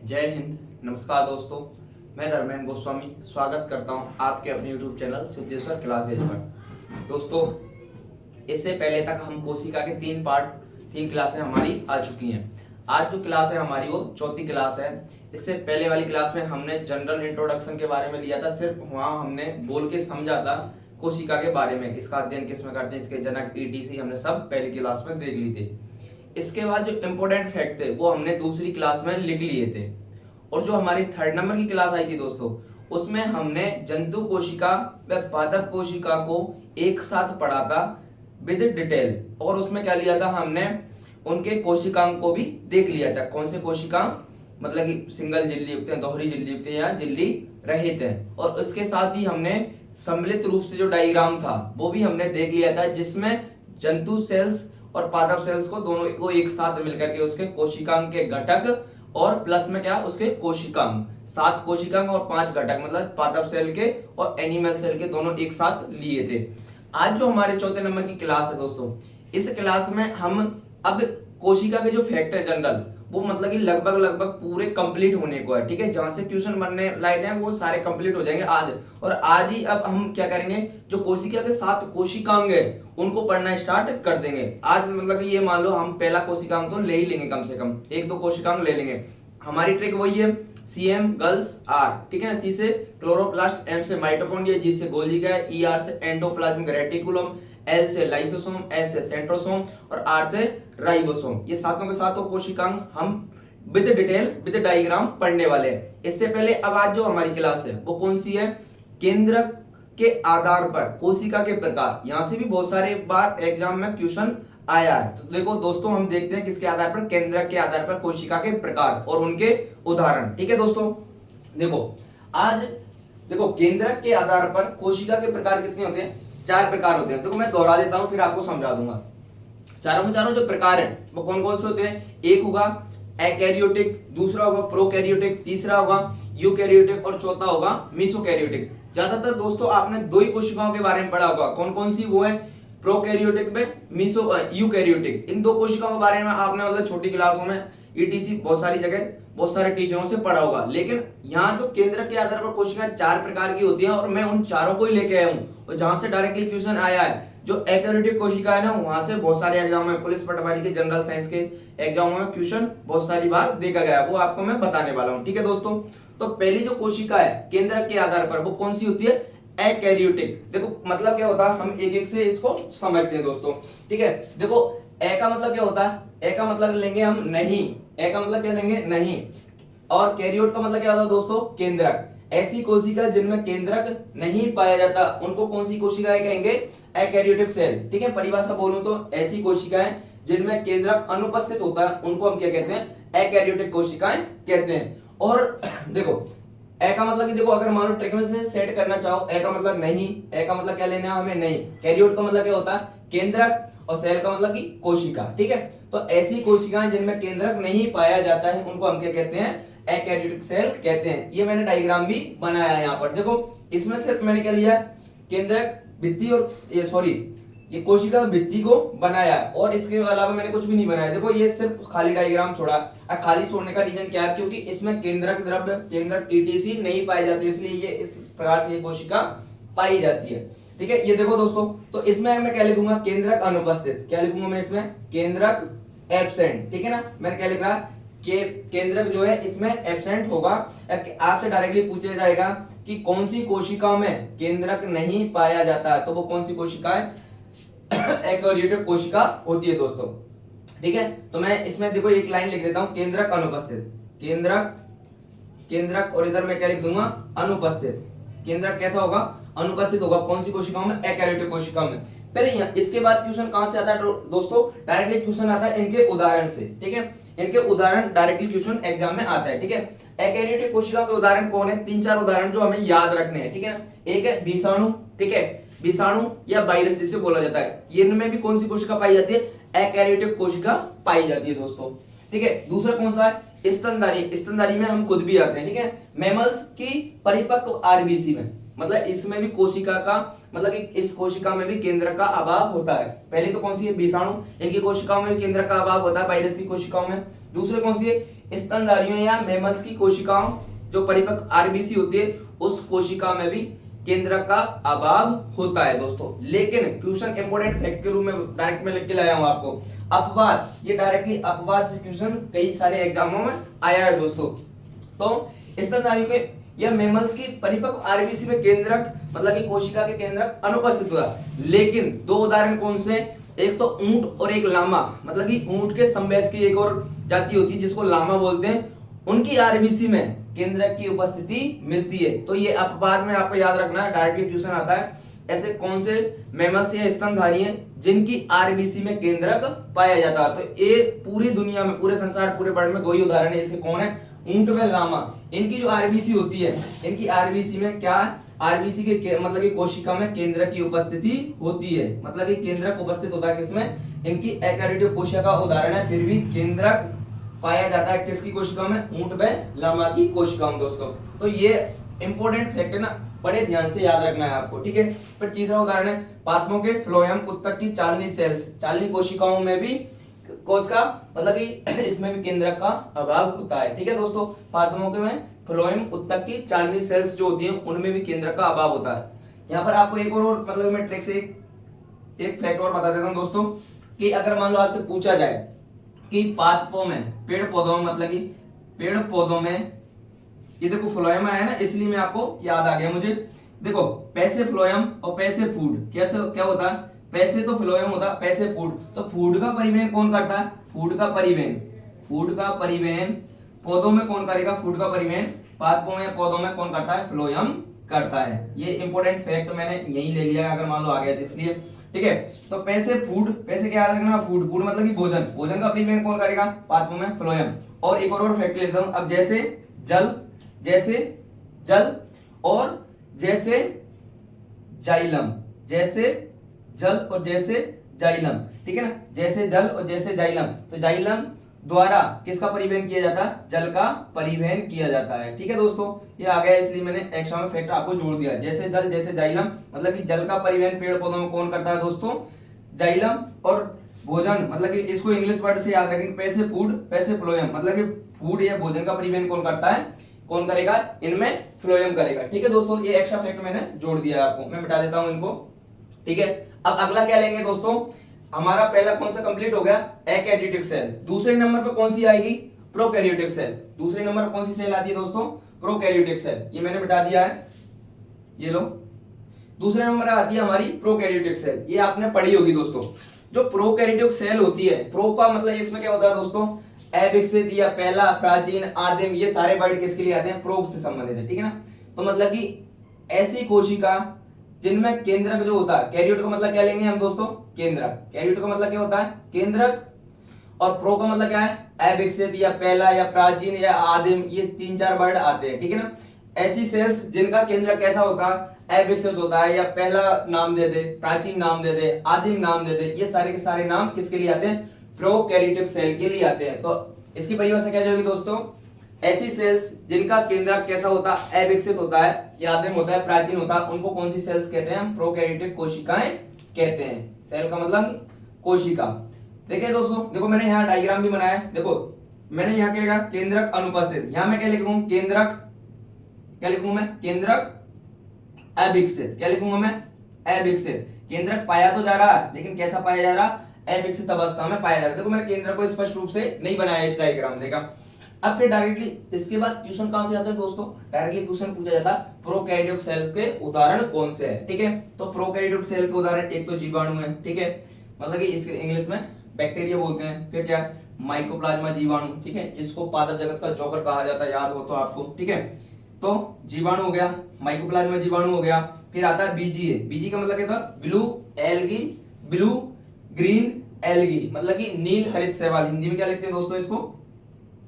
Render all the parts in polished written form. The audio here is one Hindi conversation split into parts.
जय हिंद। नमस्कार दोस्तों, मैं धर्मेंद्र गोस्वामी स्वागत करता हूं आपके अपने YouTube चैनल सिद्धेश्वर क्लासेज पर। दोस्तों, इससे पहले तक हम कोशिका के तीन क्लासें हमारी आ चुकी हैं। आज जो क्लास है हमारी वो चौथी क्लास है। इससे पहले वाली क्लास में हमने जनरल इंट्रोडक्शन के बारे में लिया था, सिर्फ वहां हमने बोल के समझा था कोशिका के बारे में, इसका अध्ययन किसमें करते हैं, इसके जनक ETC हमने सब पहली क्लास में देख ली थी। इसके बाद जो इम्पोर्टेंट फैक्ट थे वो हमने दूसरी क्लास में लिख लिए थे। और जो हमारी 3rd नंबर की क्लास आई थी दोस्तों, उसमें हमने जंतु कोशिका व पादप कोशिका को एक साथ पढ़ा था विद डिटेल। और उसमें क्या लिया था, हमने उनके कोशिकांग को भी देख लिया था। कौन से कोशिकांग, मतलब कि सिंगल झिल्ली युक्त हैं, दोहरी झिल्ली युक्त हैं या झिल्ली रहित हैं। और उसके साथ ही हमने सम्मिलित रूप से जो डायग्राम था वो भी हमने देख लिया था, जिसमें जंतु सेल्स और पादप सेल्स को दोनों को एक साथ मिलकर के उसके कोशिकांग के घटक और प्लस में क्या उसके कोशिकांग, 7 कोशिकांग और 5 घटक, मतलब पादप सेल के और एनिमल सेल के दोनों एक साथ लिए थे। आज जो हमारे चौथे नंबर की क्लास है दोस्तों, इस क्लास में हम अब कोशिका के जो फैक्ट है जनरल, वो मतलब कि लगभग पूरे कंप्लीट होने को है। ठीक है, जहां से क्वेश्चन बनने लायक हैं वो सारे कंप्लीट हो जाएंगे आज। और आज ही अब हम क्या करेंगे, जो कोशिका के 7 कोशिकांग है उनको पढ़ना स्टार्ट कर देंगे आज। मतलब कि ये मान लो हम पहला कोशिकांग तो ले ही लेंगे, कम से कम 1-2 कोशिकांग ले लेंगे। हमारी ट्रिक वही है, CM गर्ल्स R, ठीक है ना। C से क्लोरोप्लास्ट, M से माइटोकॉन्ड्रिया, G से गोल्गी, ER से एंडोप्लाज्मिक रेटिकुलम, L से लाइसोसोम, S से सेंट्रोसोम और R से राइबोसोम। ये सातों के सातों कोशिकांग हम विद डिटेल विद डायग्राम पढ़ने वाले हैं। इससे पहले अब आज जो हमारी क्लास है वो कौन सी है, केंद्रक के आधार पर कोशिका के प्रकार। यहां से भी बहुत सारे बार एग्जाम में क्वेश्चन आया है। तो देखो दोस्तों, हम देखते हैं किसके आधार पर, केंद्रक के आधार पर कोशिका के प्रकार और उनके उदाहरण। ठीक है दोस्तों, देखो आज देखो केंद्रक के आधार पर कोशिका के प्रकार कितने होते हैं, 4 प्रकार होते हैं। देखो मैं दोहरा देता हूं फिर आपको समझा दूंगा। चारों में चारों जो प्रकार हैं वो कौन कौन से होते हैं, एक होगा एकैरियोटिक, दूसरा होगा प्रोकैरियोटिक, तीसरा होगा यूकैरियोटिक और चौथा होगा मेसोकैरियोटिक। ज्यादातर दोस्तों आपने 2 ही कोशिकाओं के बारे में पढ़ा होगा, कौन कौन सी, वो है प्रोकैरियोटिक में यूकैरियोटिक। इन 2 कोशिकाओं के बारे में आपने मतलब छोटी क्लासों में ETC बहुत सारी जगह बहुत सारे टीचरों से पढ़ा होगा। लेकिन यहाँ जो केंद्रक के आधार पर कोशिकाएं 4 प्रकार की होती हैं और मैं उन चारों को ही लेके आया हूँ। और जहां से डायरेक्टली क्वेश्चन आया है, जो एकैरियोटिक कोशिका है ना, वहां से बहुत सारे एग्जाम में, पुलिस पटवारी के, जनरल साइंस के एग्जामों में क्वेश्चन बहुत सारी बार देखा गया, वो आपको मैं बताने वाला हूँ। ठीक है दोस्तों, तो पहली जो कोशिका है केंद्रक के आधार पर वो कौन सी होती है, एकैरियोटिक। देखो मतलब क्या होता है, हम एक एक से इसको समझते हैं दोस्तों। ठीक है, देखो ए का मतलब क्या होता है, ए का मतलब लेंगे हम नहीं, ए का मतलब क्या लेंगे नहीं। और कैरियोट का मतलब क्या होता है दोस्तों, केंद्रक। ऐसी कोशिका जिनमें केंद्रक नहीं पाया जाता उनको कौन सी कोशिकाएं कहेंगे, एकैरियोटिक सेल। ठीक है, परिभाषा बोलूं तो ऐसी कोशिकाएं जिनमें केंद्रक अनुपस्थित होता है उनको हम क्या कहते हैं, एकैरियोटिक कोशिकाएं कहते हैं। और देखो ए का मतलब कि देखो अगर मान लो ट्रिक में से सेट करना चाहो, ए का मतलब नहीं, ए का मतलब क्या लेना है हमें, नहीं। कैरियोट का मतलब क्या होता है, केंद्रक, और सेल का मतलब कि कोशिका। ठीक है, तो ऐसी कोशिकाएं जिनमें केंद्रक नहीं पाया जाता है उनको हम क्या कहते हैं, एकैरियोटिक सेल कहते हैं। ये मैंने डायग्राम भी बनाया है यहाँ पर। देखो इसमें सिर्फ मैंने क्या लिया, केंद्रक, भित्ति और ये कोशिका भित्ति को बनाया और इसके अलावा मैंने कुछ भी नहीं बनाया। देखो ये सिर्फ खाली डायग्राम छोड़ा। खाली छोड़ने का रीजन क्या है, क्योंकि इसमें केंद्रक द्रव्य, केंद्रक ETC नहीं पाई जाती, इसलिए ये इस प्रकार से ये कोशिका पाई जाती है। ठीक है, ये देखो दोस्तों, तो इसमें मैं क्या लिखूंगा, केंद्रक अनुपस्थित। क्या लिखूंगा मैं इसमें, केंद्रक एब्सेंट। ठीक है ना, मैंने क्या लिखा, केंद्रक जो है इसमें एब्सेंट होगा। आपसे डायरेक्टली पूछा जाएगा कि कौन सी कोशिका में केंद्रक नहीं पाया जाता है, तो वो कौन सी कोशिका है, एकैरियोटिक कोशिका होती है दोस्तों। ठीक है, तो मैं इसमें देखो एक लाइन लिख देता हूं, केंद्रक अनुपस्थित, केंद्रक और इधर मैं क्या लिख दूंगा, अनुपस्थित। केंद्रक कैसा होगा, अनुपस्थित होगा, कौन सी कोशिकाओं में, एकैरियोटिक कोशिकाओं में। फिर इसके बाद क्वेश्चन कहां से आता है दोस्तों, डायरेक्टली क्वेश्चन आता है इनके उदाहरण से। ठीक है, इनके उदाहरण डायरेक्टली क्वेश्चन एग्जाम में आता है। ठीक है, एकैरियोटिक कोशिका के उदाहरण कौन है, 3-4 उदाहरण जो हमें याद रखने हैं। ठीक है ना, एक है विषाणु, ठीक है, विषाणु या वायरस जिसे बोला जाता है, इनमें भी कौन सी कोशिका पाई जाती है, एकैरियोटिक कोशिका पाई जाती है दोस्तों। ठीक है, दूसरा कौन सा है, स्तनधारी। स्तनधारी में हम खुद भी आते हैं। ठीक है, मैमल्स की परिपक्व RBC में, मतलब इसमें भी कोशिका का मतलब कि इस कोशिका में भी केंद्रक का अभाव होता है। पहले तो कौन सी है, विषाणु, इनकी कोशिकाओं में भी केंद्रक का अभाव होता है, वायरस की कोशिकाओं में। दूसरे कौन सी है, स्तनधारियों या मैमल्स की कोशिकाओं जो परिपक्व आरबीसी होती है उस कोशिका में भी केंद्रक का अभाव होता है दोस्तों। लेकिन क्वेश्चन इंपोर्टेंट फैक्ट के रूप में डायरेक्ट में लिख के लाया हूं आपको, अपवाद, ये डायरेक्टली अपवाद से क्वेश्चन कई सारे एग्जामों में आया है दोस्तों। तो स्तनधारियों के या मैमल्स की परिपक्व आरबीसी में केंद्रक मतलब कि कोशिका के केंद्रक अनुपस्थित होता है। लेकिन दो उदाहरण कौन से, एक तो ऊंट और एक लामा, मतलब कि ऊंट के संवैस की एक और जाति होती है जिसको लामा बोलते हैं, उनकी आरबीसी में केंद्रक की उपस्थिति मिलती है। तो ये अपवाद में आपको याद रखना है, डायरेक्टली क्वेश्चन आता है ऐसे कौन से मैमल्स या स्तनधारी हैं जिनकी आरबीसी में केंद्रक पाया जाता है। तो ये पूरी दुनिया में, पूरे संसार, पूरे वर्ल्ड में दो ही उदाहरण है इसके, कौन है, ऊंट व लामा। इनकी जो आरबीसी होती है, इनकी आरबीसी में क्या, आरबीसी के मतलब कि कोशिका में केंद्रक की उपस्थिति होती है, मतलब कि केंद्रक उपस्थित होता है किसमें, इनकी एकारियोटिक कोशिका का उदाहरण है, फिर भी केंद्रक पाया जाता है किसकी कोशिका में, ऊंट व लामा की कोशिका में दोस्तों। तो ये इंपॉर्टेंट फैक्ट है ना, बड़े ध्यान से याद रखना है आपको, ठीक है। फिर तीसरा उदाहरण है पादपों के फ्लोएम उत्तक की चालनी सेल्स, चालनी कोशिकाओं में भी कोशिका मतलब कि इसमें भी केंद्रक का अभाव होता है, ठीक है दोस्तों। पादपों के में फ्लोएम उत्तक की चालनी सेल्स जो होती हैं उनमें भी केंद्रक का अभाव होता है। यहाँ पर आपको एक और मतलब मैं ट्रिक से एक फैक्ट और बता देता हूँ दोस्तों, कि अगर मान लो आपसे पूछा जाए कि पादपों में, पेड़ पौधों में, मतलब कि पेड़ पौधों में, ये देखो फ्लोएम आया ना, इसलिए मैं आपको याद आ गया मुझे। देखो पैसे फ्लोएम और पैसे फूड, कैसे क्या होता है, पैसे तो फ्लोएम होता है, पैसे फूड, तो फूड का परिवहन कौन करता है, फूड का परिवहन पौधों में कौन करेगा, फूड का परिवहन पादपों में, पौधों में कौन करता है, फ्लोएम करता है। ये इंपॉर्टेंट फैक्ट मैंने यही ले लिया अगर मान लो आ गया तो, इसलिए ठीक है। तो पैसे फूड, पैसे क्या याद रखना, फूड, फूड मतलब कि भोजन, भोजन का परिवहन कौन करेगा, पादपों में फ्लोएम। और एक और फैक्ट लेता हूं, अब जैसे जल और जैसे जाइलम, जैसे जल और जैसे जाइलम, ठीक है ना, जैसे जल और जैसे जाइलम, तो जाइलम द्वारा किसका परिवहन किया जाता है, जल का परिवहन किया जाता है, ठीक है दोस्तों। ये आ गया, इसलिए मैंने एक्स्ट्रा में फैक्टर आपको जोड़ दिया, जैसे जल जैसे जाइलम, मतलब कि जल का परिवहन पेड़ पौधों में कौन करता है दोस्तों, जाइलम। और भोजन मतलब कि इसको इंग्लिश वर्ड से याद रखेंगे, पैसे फूड पैसे फ्लोएम, मतलब कि फूड या भोजन का परिवहन कौन करता है, कौन करेगा, इनमें फ्लोएम करेगा, ठीक है दोस्तों। ये एक्स्ट्रा फैक्ट मैंने जोड़ दिया आपको, मैं मिटा देता हूं इनको, ठीक है। अब अगला क्या लेंगे दोस्तों, हमारा पहला कौन सा कंप्लीट हो गया, एकैरियोटिक सेल। दूसरे नंबर पे कौन सी आएगी, प्रोकैरियोटिक सेल। दूसरे नंबर पर कौन सी सेल आती है दोस्तों, प्रोकैरियोटिक सेल, ये मैंने मिटा दिया है, ये लो। दूसरे नंबर आती है हमारी प्रोकैरियोटिक सेल, ये आपने पढ़ी होगी दोस्तों। जो प्रोकैरियोटिक सेल होती है, प्रो का मतलब इसमें क्या होता है दोस्तों, अविकसित या पहला, प्राचीन, आदिम, ये सारे वर्ड किसके लिए आते हैं, प्रो से संबंधित है, ठीक है ना। तो मतलब कि ऐसी कोशिका जिनमें केंद्रक जो होता है, कैरियोट का मतलब क्या लेंगे हम दोस्तों, केंद्रक, कैरियोट का मतलब क्या होता है, केंद्रक, और प्रो का मतलब क्या है, अविकसित या पहला या प्राचीन या आदिम, ये तीन चार वर्ड आते हैं, ठीक है ना। ऐसी सेल्स जिनका केंद्रक कैसा होता है, अविकसित होता है, या पहला नाम दे दे, प्राचीन नाम दे दे, आदिम नाम दे दे, ये सारे के सारे नाम किसके लिए आते हैं, प्रोकैरियोटिक सेल के लिए आते हैं। तो इसकी परिभाषा क्या जाएगी दोस्तों, ऐसी सेल्स जिनका केंद्रक कैसा होता है, अविकसित होता है, या आदिम होता है, प्राचीन होता है, उनको कौन सी सेल्स कहते हैं, हम प्रोकैरियोटिक कोशिकाएं कहते हैं। सेल का मतलब कोशिका। देखिए दोस्तों, देखो मैंने यहाँ डायग्राम भी बनाया है, देखो मैंने यहाँ क्या लिखा, केंद्रक अनुपस्थित, यहाँ मैं क्या लिखूं, केंद्रक, क्या लिखूंगा मैं, केंद्रक अविकसित, क्या लिखूंगा मैं, अविकसित। केंद्रक पाया तो जा रहा है, लेकिन कैसा पाया जा रहा, अविकसित अवस्था में पाया जा रहा है। देखो मैंने केंद्रक को स्पष्ट रूप से नहीं बनाया इस डायग्राम, देखा। अब फिर डायरेक्टली इसके बाद क्वेश्चन कहां से आता है दोस्तों, डायरेक्टली क्वेश्चन पूछा जाता है प्रोकैरियोटिक सेल के उदाहरण कौन से हैं, ठीक है। तो प्रोकैरियोटिक सेल के उदाहरण, एक तो जीवाणु है, ठीक है, मतलब कि इसके इंग्लिश में बैक्टीरिया बोलते हैं। फिर क्या, माइकोप्लाज्मा जीवाणु, ठीक है, जिसको पादप जगत का जोकर कहा जाता है, याद हो तो आपको, ठीक है। तो जीवाणु हो गया, माइकोप्लाज्मा जीवाणु हो गया। फिर आता है बीजीए, बीजी का मतलब क्या था, blue algae, blue green algae, मतलब कि नील हरित शैवाल। हिंदी में क्या लिखते हैं दोस्तों इसको,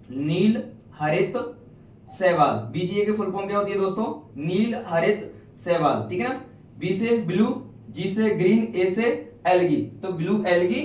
नील हरित शैवाल। बीजीए की फुल फॉर्म क्या होती है दोस्तों, नील हरित शैवाल, ठीक है ना। बी से ब्लू, जी से ग्रीन, ए से एल्गी, तो ब्लू एल्गी,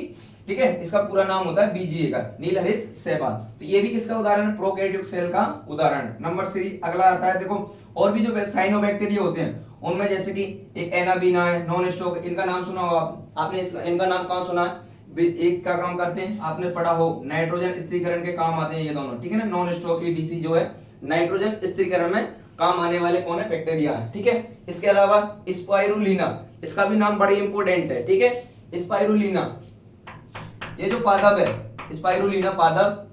ठीक है, इसका पूरा नाम होता है बीजीए का, नील हरित शैवाल। तो ये भी किसका उदाहरण है, प्रोकैरियोटिक सेल का उदाहरण। नंबर 3 अगला आता है, देखो और भी जो साइनोबैक्टीरिया होते हैं उनमें जैसे कि एक एनाबीना है, नॉन स्टॉक, इनका नाम सुना होगा आपने, इनका नाम कहां सुना है, एक का काम करते हैं, आपने पढ़ा हो नाइट्रोजन स्थिरीकरण के काम आते हैं ये दोनों, ठीक है ना। नॉन स्टॉक ईडीसी जो है नाइट्रोजन स्थिरीकरण में काम आने वाले कौन है, बैक्टीरिया है, ठीक है। इसके अलावा स्पाइरुलिना, इसका भी नाम बड़ी इंपॉर्टेंट है, ठीक है। स्पाइरुलिना ये जो पादप है, स्पाइरुलिना पादप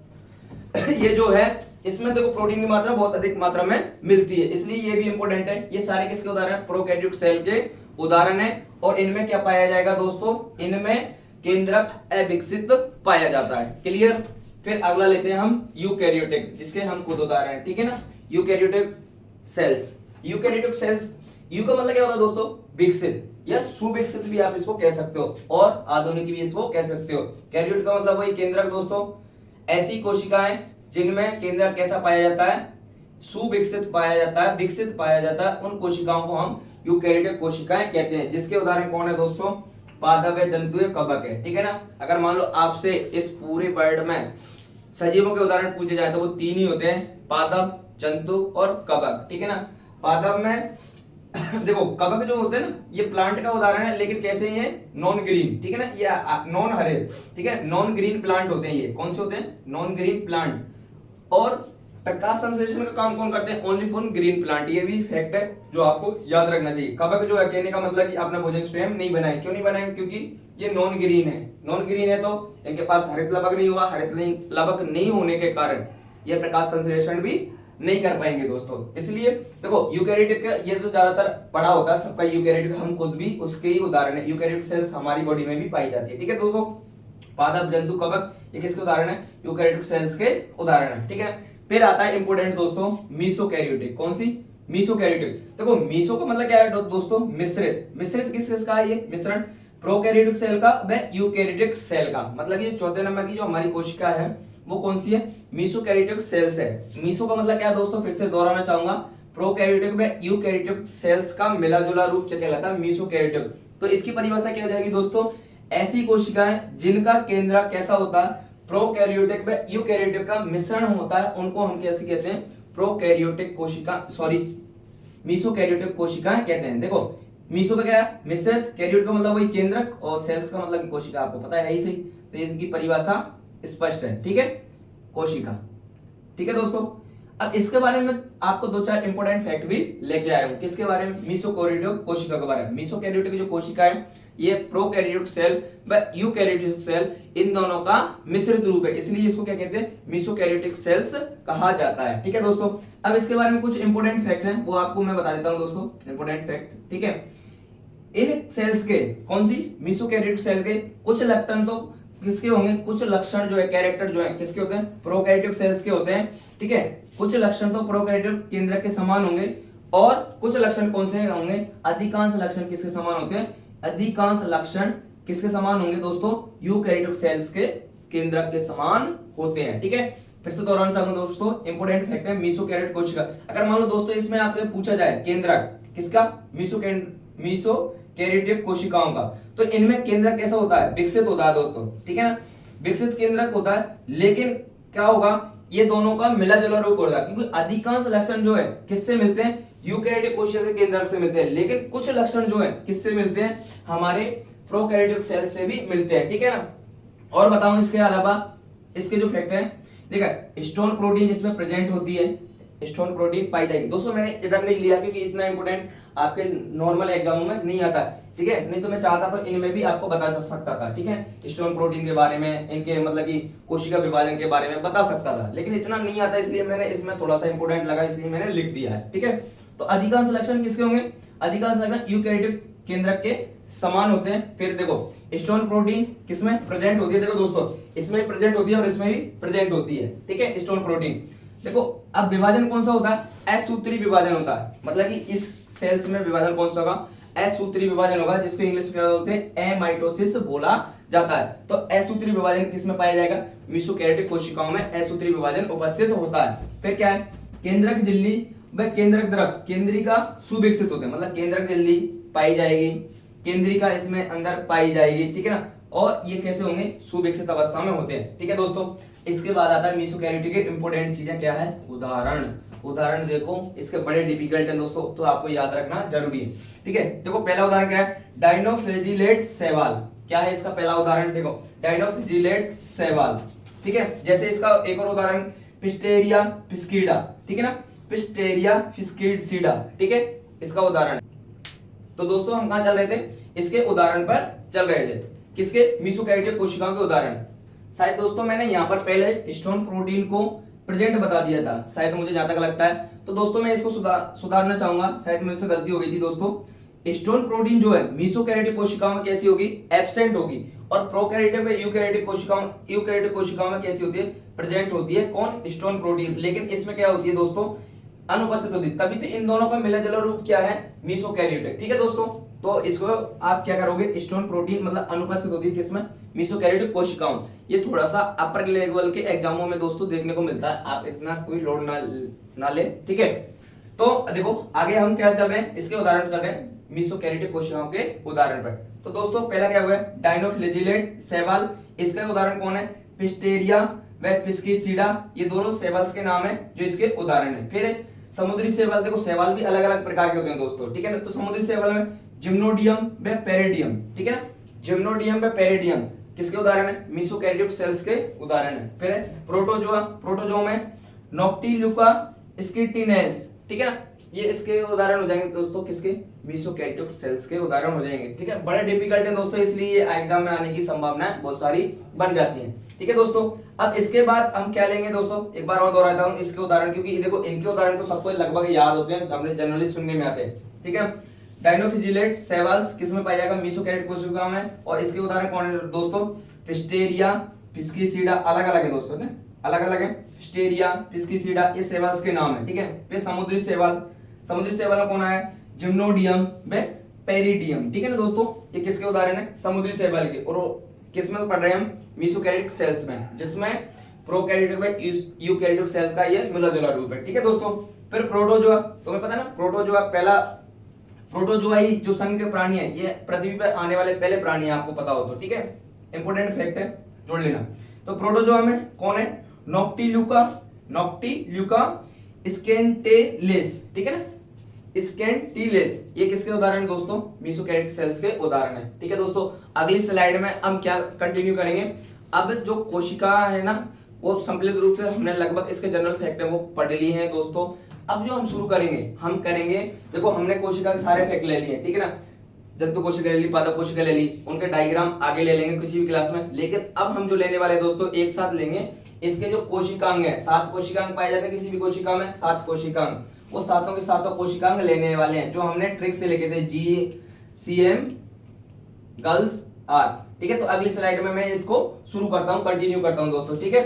ये जो है इसमें देखो प्रोटीन की मात्रा बहुत अधिक मात्रा में मिलती है, इसलिए ये भी इंपॉर्टेंट है। ये सारे किसके उदाहरण है, प्रोकैरियोटिक सेल के उदाहरण है। और इनमें क्या पाया जाएगा दोस्तों, इनमें केंद्रक अविकसित पाया जाता है। क्लियर। फिर अगला लेते हैं हम यूकैरियोटिक, जिसके हम खुद उदाहरण है, ठीक है ना। Eukaryotic cells, eukaryotic cells, you का मतलब क्या होता है दोस्तों, विकसित या सुविकसित भी आप इसको कह सकते हो, और आधुनिक भी इसको कह सकते हो। कैरियोट का मतलब वही केंद्रक दोस्तों, ऐसी कोशिकाएं जिनमें केंद्रक कैसा पाया जाता है, सुविकसित पाया जाता है, विकसित पाया जाता है, उन कोशिकाओं को हम यूकैरियोटिक कोशिकाएं कहते हैं। जिसके उदाहरण कौन है दोस्तों, पादप है, जंतु है, कवक है, ठीक है ना। अगर मान लो आपसे इस पूरे वर्ल्ड में सजीवों के उदाहरण पूछे जाए तो वो तीन ही होते हैं, पादप, जंतु और कवक, ठीक है ना। पादप में देखो कवक जो होते हैं ना, ये प्लांट का उदाहरण है, लेकिन कैसे ये नॉन ग्रीन, ठीक है ना, ये नॉन हरे, ठीक है, नॉन ग्रीन प्लांट होते हैं। ये कौन से होते हैं, नॉन ग्रीन प्लांट। और प्रकाश संश्लेषण का काम कौन करते हैं, ओनली फॉर ग्रीन प्लांट। ये भी फैक्ट है जो आपको याद रखना चाहिए। कवक जो है कहने का मतलब कि अपना भोजन स्वयं नहीं बनाए, क्यों नहीं बनाए, क्योंकि ये नॉन ग्रीन है। नॉन ग्रीन है तो इनके पास हरित लवक नहीं हुआ, हरित लवक नहीं होने के कारण ये प्रकाश संश्लेषण भी नहीं कर पाएंगे दोस्तों। इसलिए देखो यूकैरियोटिक का ये तो ज्यादातर पढ़ा होता है सबका, यूकैरियोटिक हम खुद भी उसके ही उदाहरण है। यूकैरियोटिक सेल्स हमारी बॉडी में भी पाई जाती है, ठीक है दोस्तों। पादप, जंतु, कवक ये किसके उदाहरण है, यूकैरियोटिक सेल्स के उदाहरण है, ठीक है। फिर आता है इंपोर्टेंट दोस्तों मीसोकैरियोटिक। कौन सी, मीसोकैरियोटिक। देखो मीसो का मतलब क्या है दोस्तों, मिश्रित। मिश्रित किस का है, ये मिश्रण प्रोकैरियोटिक सेल का व यूकैरियोटिक सेल का। मतलब ये चौथे नंबर की जो हमारी कोशिका है वो कौन सी है, मीसोकैरियोटिक सेल्स है। मीसो का मतलब क्या है दोस्तों, फिर से दोहराना चाहूंगा, प्रोकैरियोटिक व यूकैरियोटिक सेल्स का मिला जुला रूप क्या कहलाता है, मीसोकैरियोटिक। तो इसकी परिभाषा क्या हो जाएगी दोस्तों, ऐसी कोशिकाएं जिनका केंद्रक कैसा होता है, प्रोकैरियोटिक व यूकैरियोटिक का मिश्रण होता है, उनको हम कैसे कहते हैं, प्रोकैरियोटिक कोशिका, सॉरी मीसोकैरियोटिक कोशिकाएं कहते हैं। देखो मीसो का क्या है, मिश्रित, कैरियोट का मतलब वही केंद्रक, और सेल्स का मतलब कोशिका, आपको पता है ही सही। तो इसकी परिभाषा स्पष्ट है, ठीक है, कोशिका, ठीक है दोस्तों। अब इसके बारे में आपको दो चार इंपॉर्टेंट फैक्ट भी लेके आया हूं। किसके बारे में, मीसोकैरियोटिक कोशिका के बारे में। मीसोकैरियोटिक जो कोशिका है ये प्रोकैरियोटिक सेल व यूकैरियोटिक सेल इन दोनों का मिश्रित रूप है, इसलिए इसको क्या कहते हैं, मीसोकैरियोटिक सेल्स कहा जाता है, ठीक है दोस्तों। अब इसके बारे में कुछ इंपॉर्टेंट फैक्ट हैं, वो आपको मैं बता देता हूं दोस्तों, इंपॉर्टेंट फैक्ट, ठीक है। इन सेल्स के, कौन सी, मीसोकैरियोटिक सेल के कुछ लक्षण तो किसके होंगे, कुछ लक्षण जो है, कैरेक्टर जो है किसके होते हैं, प्रोकैरियोटिक सेल्स के होते हैं, ठीक है। कुछ लक्षण तो प्रोकैरियोटिक केंद्रक के समान होंगे, और कुछ लक्षण कौन से होंगे, अधिकांश लक्षण किसके समान होते हैं, अधिकांश लक्षण किसके समान होंगे दोस्तों, यूकैरियोटिक सेल्स के केंद्रक के समान होते हैं, ठीक है। फिर से दोहराना चाहूंगा दोस्तों, इंपॉर्टेंट फैक्ट है मीसोकैरियोटिक कोशिका। अगर मान लो दोस्तों इसमें आपसे पूछा जाए केंद्रक किसका, मीसोकैरियोटिक कोशिकाओं का, तो इनमें केंद्रक कैसा होता है, विकसित होता है दोस्तों, ठीक है ना, विकसित केंद्रक होता है। लेकिन क्या होगा, ये दोनों का मिला जुला रूप होगा, क्योंकि अधिकांश लक्षण जो है किससे मिलते हैं, यूकैरियोटिक कोशिका के केंद्रक से मिलते हैं, लेकिन कुछ लक्षण जो है किससे मिलते हैं, हमारे प्रोकैरियोटिक सेल से भी मिलते हैं, ठीक है ना। और बताऊं इसके अलावा इसके जो फैक्ट है, देखा स्टोन प्रोटीन इसमें प्रेजेंट होती है, स्टोन प्रोटीन पाई जाएगी दोस्तों। मैंने इधर नहीं लिया क्योंकि इतना इंपोर्टेंट आपके नॉर्मल एग्जामों में नहीं आता है, ठीक है, नहीं तो मैं चाहता तो इनमें भी आपको बता सकता था, ठीक है, स्टोन प्रोटीन के बारे में, इनके मतलब कि कोशिका विभाजन के बारे में बता सकता था, लेकिन इतना नहीं आता, इसलिए मैंने इसमें थोड़ा सा इंपोर्टेंट लगा, इसलिए मैंने लिख दिया है, ठीक है। तो अधिकांश लक्षण किसके होंगे, अधिकांश लक्षण यूकैरियोटिक केंद्रक के समान होते हैं। फिर देखो स्टोन प्रोटीन किसमें प्रेजेंट होती है, देखो दोस्तों इसमें प्रेजेंट होती है और इसमें भी प्रेजेंट होती है, ठीक है, स्टोन प्रोटीन। देखो अब विभाजन कौन सा होता है, असूत्री विभाजन होता है, मतलब कि इस सेल्स में विभाजन कौन सा होगा, असूत्री विभाजन होगा, जिसको इंग्लिश में क्या बोलते हैं, एमाइटोसिस बोला जाता है। तो असूत्री विभाजन किसमें पाया जाएगा, मीसोकैरियोटिक कोशिकाओं में असूत्री विभाजन उपस्थित होता है। फिर क्या है, केंद्रक झिल्ली व केंद्रक द्रव, केंद्रिका सुविकसित होते हैं, मतलब केंद्रक झिल्ली पाई जाएगी, केंद्रिका इसमें अंदर पाई जाएगी, ठीक है ना, और ये कैसे होंगे, सुविकसित अवस्था में होते हैं, ठीक है दोस्तों। इसके बाद आता है मीसोकैरियोटिक के इंपोर्टेंट चीजें क्या है, उदाहरण। उदाहरण देखो इसके बड़े डिफिकल्ट हैं दोस्तों, तो आपको याद रखना जरूरी है, ठीक है। देखो पहला उदाहरण क्या है, डायनोफ्लैजिलेट शैवाल, क्या है इसका पहला उदाहरण, देखो डाइनोफिजिलेट शैवाल, ठीक है। जैसे इसका एक और उदाहरण पिस्टेरिया फिस्कीडा, ठीक है ना, पिस्टेरिया फिस्कीडसीडा, ठीक है, इसका उदाहरण। तो दोस्तों हम कहां चल रहे थे, इसके उदाहरण पर चल रहे थे, किसके, मीसोकैरियोटिक कोशिकाओं के उदाहरण। शायद दोस्तों मैंने यहां पर पहले हिस्टोन प्रोटीन को प्रेजेंट बता दिया था, शायद मुझे जहां तक लगता है। तो दोस्तों मैं इसको सुधारना चाहूंगा, शायद मुझसे गलती हो गई थी दोस्तों। हिस्टोन प्रोटीन जो है मीसोकैरियोटिक कोशिकाओं में कैसी होगी, एब्सेंट होगी, और प्रोकैरियोटिक में यूकैरियोटिक कोशिकाओं में कैसी होती है, प्रेजेंट होती है। कौन, हिस्टोन प्रोटीन। लेकिन इसमें क्या होती है दोस्तों, अनुपस्थित होती है। तभी तो इन दोनों का मिला जुला रूप क्या है, मीसोकैरियोटिक, ठीक है दोस्तों। तो इसको आप क्या करोगे, हिस्टोन प्रोटीन मतलब अनुपस्थित होती है किसमें, मीसोकैरियोटिक कोशिकाओं। ये थोड़ा सा अपर लेवल के एग्जामों में दोस्तों देखने को मिलता है, आप इतना कोई लोड ना ले, ठीक है। तो देखो आगे हम क्या चल रहे हैं, इसके उदाहरण चल रहे हैं मीसोकैरियोटिक कोशिकाओं के उदाहरण पर। तो दोस्तों पहला क्या हुआ है, डाइनोफ्लैजिलेट शैवाल, इसका उदाहरण कौन है, पिस्टेरिया व पिस्कीसीडा, ये दोनों शैवाल्स के नाम है जो इसके उदाहरण है। फिर समुद्री शैवाल, देखो शैवाल भी अलग अलग प्रकार के होते हैं दोस्तों, ठीक है ना। तो समुद्री शैवाल में जिम्नोडियम व पेरिडियम, ठीक है ना, जिम्नोडियम व पेरिडियम किसके उदाहरण है, मीसोकैरियोटिक सेल्स के उदाहरण है। फिर प्रोटोजोआ, प्रोटोजोआ में नॉक्टिल्यूका स्किटिनेस, ठीक है ना, ये इसके उदाहरण हो जाएंगे दोस्तों, किसके, मीसोकैरियोटिक सेल्स के उदाहरण हो जाएंगे, ठीक है। बड़े डिफिकल्ट है दोस्तों, इसलिए एग्जाम में आने की संभावना बहुत सारी बन जाती है, ठीक है दोस्तों। अब इसके बाद हम क्या लेंगे दोस्तों, एक बार और दोहराता हूं इसके उदाहरण, क्योंकि देखो इनके उदाहरण तो सबको लगभग याद होते हैं, हमने जनरली सुनने में आते हैं, ठीक है। डाइनोफिजिलेट शैवाल्स किसमें पाया जाएगा, मीसोकैरियोटिक कोशिकाओं में, और इसके उदाहरण कौन है दोस्तों, पिस्टेरिया पिस्कीसीडा, अलग अलग है दोस्तों, अलग अलग है, पिस्टेरिया पिस्कीसीडा, ये शैवाल्स के नाम है, ठीक है। फिर समुद्री शैवाल, समुद्री शैवाल में कौन है, जिम्नोडियम व पेरिडियम, ठीक है ना दोस्तों, ये किसके उदाहरण है, समुद्री शैवाल के। और किसमें पढ़ रहे हैं हम, मीसोकैरियोटिक सेल्स में, जिसमें प्रोकैरियोटिक में यूकैरियोटिक सेल्स का ये मिला जुला रूप है, ठीक है दोस्तों। फिर प्रोटोजोआ, तुम्हें पता है ना, प्रोटोजोआ पहला, प्रोटोजोआ ही जो संघ के प्राणी है, ये पृथ्वी पर आने वाले पहले प्राणी है, आपको पता हो तो, ठीक है, इंपोर्टेंट फैक्ट है, जोड़ लेना। तो प्रोटोजोआ में कौन है, नॉक्टिल्यूका स्केंटेलेस, ठीक है ना, स्केंटिलेस, ये किसके उदाहरण दोस्तों, मीसोकैरियोटिक सेल्स के उदाहरण है, ठीक है दोस्तों। अगली स्लाइड में हम क्या कंटिन्यू करेंगे, अब जो कोशिका है ना, वो संकलित रूप से हमने लगभग इसके जनरल फैक्ट है वो पढ़ लिए हैं दोस्तों। अब जो हम शुरू करेंगे, हम करेंगे, देखो हमने कोशिका के सारे फैक्ट ले लिए, ठीक है ना, जंतु कोशिका ले ली, पादप कोशिका ले ली, उनके डायग्राम आगे ले लेंगे किसी भी क्लास में। लेकिन अब हम जो लेने वाले दोस्तों एक साथ लेंगे, इसके जो कोशिकांग है, 7 कोशिकांग पाए जाते हैं किसी भी कोशिका में, 7 कोशिकांग, वो सातों के सातों कोशिकांग लेने वाले हैं, जो हमने ट्रिक से लिखे थे, GCM गर्ल्स आर, ठीक है। तो अगली स्लाइड में मैं इसको शुरू करता हूं, कंटिन्यू करता हूं दोस्तों, ठीक है।